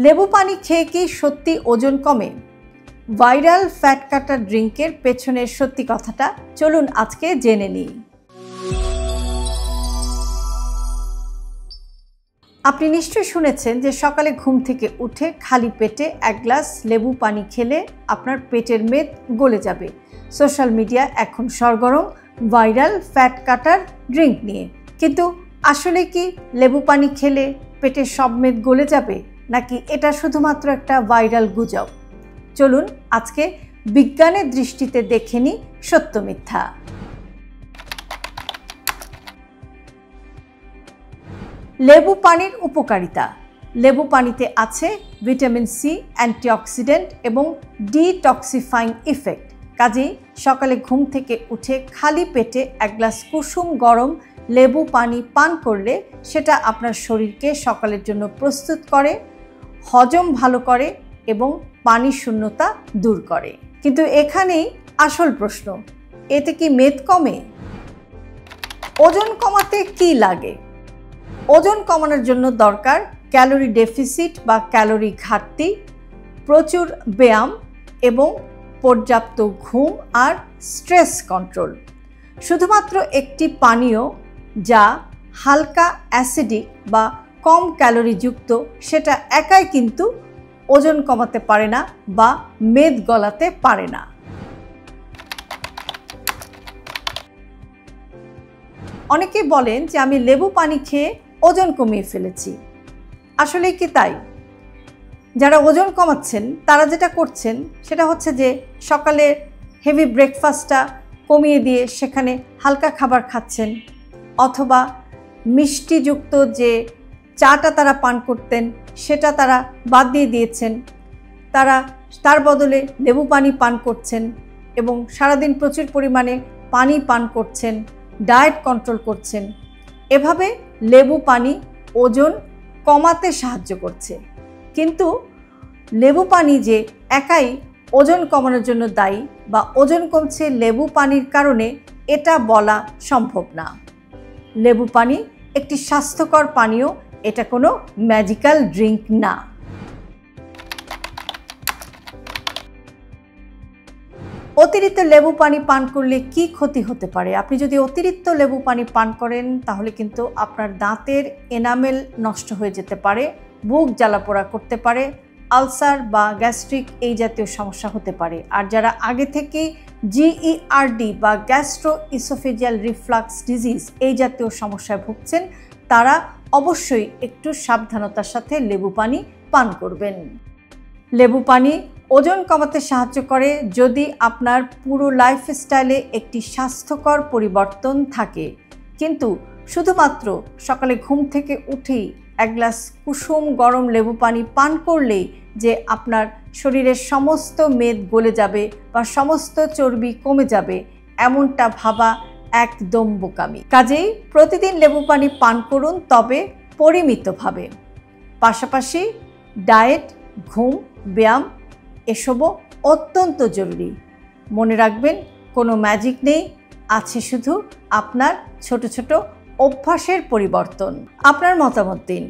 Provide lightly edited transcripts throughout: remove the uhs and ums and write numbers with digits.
লেবু পানি খেয়ে কি সত্যি ওজন কমে? ভাইরাল ফ্যাট কাটার ড্রিঙ্কের পেছনের সত্যি কথাটা চলুন আজকে জেনে নিই। আপনি নিশ্চয়ই শুনেছেন যে সকালে ঘুম থেকে উঠে খালি পেটে এক গ্লাস লেবু পানি খেলে আপনার পেটের মেদ গলে যাবে। সোশ্যাল মিডিয়া এখন সরগরম ভাইরাল ফ্যাট কাটার ড্রিঙ্ক নিয়ে। কিন্তু আসলে কি লেবু পানি খেলে পেটের সব মেদ গলে যাবে, নাকি এটা শুধুমাত্র একটা ভাইরাল গুজব? চলুন আজকে বিজ্ঞানের দৃষ্টিতে দেখে নিই সত্য মিথ্যা। লেবু পানির উপকারিতা। লেবু পানিতে আছে ভিটামিন সি, অ্যান্টিঅক্সিডেন্ট এবং ডিটক্সিফাইং ইফেক্ট। কাজেই সকালে ঘুম থেকে উঠে খালি পেটে এক গ্লাস কুসুম গরম লেবু পানি পান করলে সেটা আপনার শরীরকে সকালের জন্য প্রস্তুত করে, হজম ভালো করে এবং পানি শূন্যতা দূর করে। কিন্তু এখানেই আসল প্রশ্ন, এতে কি মেদ কমে? ওজন কমাতে কি লাগে? ওজন কমানোর জন্য দরকার ক্যালোরি ডেফিসিট বা ক্যালোরি ঘাটতি, প্রচুর ব্যায়াম এবং পর্যাপ্ত ঘুম আর স্ট্রেস কন্ট্রোল। শুধুমাত্র একটি পানীয় যা হালকা অ্যাসিডিক বা কম ক্যালোরিযুক্ত সেটা একাই কিন্তু ওজন কমাতে পারে না বা মেদ গলাতে পারে না। অনেকেই বলেন যে আমি লেবু পানি খেয়ে ওজন কমিয়ে ফেলেছি। আসলে কি তাই? যারা ওজন কমাচ্ছেন তারা যেটা করছেন সেটা হচ্ছে যে সকালে হেভি ব্রেকফাস্টটা কমিয়ে দিয়ে সেখানে হালকা খাবার খাচ্ছেন, অথবা মিষ্টিযুক্ত যে চাটা তারা পান করতেন সেটা তারা বাদ দিয়ে দিয়েছেন। তার বদলে লেবু পানি পান করছেন এবং সারাদিন প্রচুর পরিমাণে পানি পান করছেন, ডায়েট কন্ট্রোল করছেন। এভাবে লেবু পানি ওজন কমাতে সাহায্য করছে, কিন্তু লেবু পানি যে একাই ওজন কমানোর জন্য দায়ী বা ওজন কমছে লেবু পানির কারণে এটা বলা সম্ভব না। লেবু পানি একটি স্বাস্থ্যকর পানীয়, এটা কোনো ম্যাজিক্যাল ড্রিঙ্ক না। অতিরিক্ত লেবু পানি পান করলে কি ক্ষতি হতে পারে? আপনি যদি অতিরিক্ত লেবু পানি পান করেন তাহলে কিন্তু আপনার দাঁতের এনামেল নষ্ট হয়ে যেতে পারে, বুক জ্বালাপোড়া করতে পারে, আলসার বা গ্যাস্ট্রিক এই জাতীয় সমস্যা হতে পারে। আর যারা আগে থেকেই GERD বা গ্যাস্ট্রো ইসোফেজিয়াল রিফ্লাক্স ডিজিজ এই জাতীয় সমস্যায় ভুগছেন তারা অবশ্যই একটু সাবধানতার সাথে লেবু পানি পান করবেন। লেবু পানি ওজন কমাতে সাহায্য করে যদি আপনার পুরো লাইফস্টাইলে একটি স্বাস্থ্যকর পরিবর্তন থাকে। কিন্তু শুধুমাত্র সকালে ঘুম থেকে উঠেই এক গ্লাস কুসুম গরম লেবু পানি পান করলেই যে আপনার শরীরের সমস্ত মেদ গলে যাবে বা সমস্ত চর্বি কমে যাবে, এমনটা ভাবা একদম বোকামি। কাজেই প্রতিদিন লেবু পানি পান করুন, তবে পরিমিতভাবে। পাশাপাশি ডায়েট, ঘুম, ব্যায়াম এসবও অত্যন্ত জরুরি। মনে রাখবেন, কোনো ম্যাজিক নেই, আছে শুধু আপনার ছোট ছোট অভ্যাসের পরিবর্তন। আপনার মতামত দিন।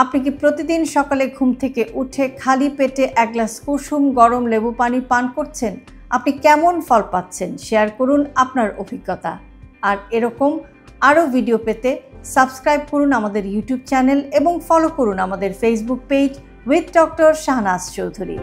আপনি কি প্রতিদিন সকালে ঘুম থেকে উঠে খালি পেটে এক গ্লাস কুসুম গরম লেবু পানি পান করছেন? আপনি কেমন ফল পাচ্ছেন? শেয়ার করুন আপনার অভিজ্ঞতা। আর এরকম আরও ভিডিও পেতে সাবস্ক্রাইব করুন আমাদের ইউটিউব চ্যানেল এবং ফলো করুন আমাদের Facebook page with doctor Shahnaz Chowdhury.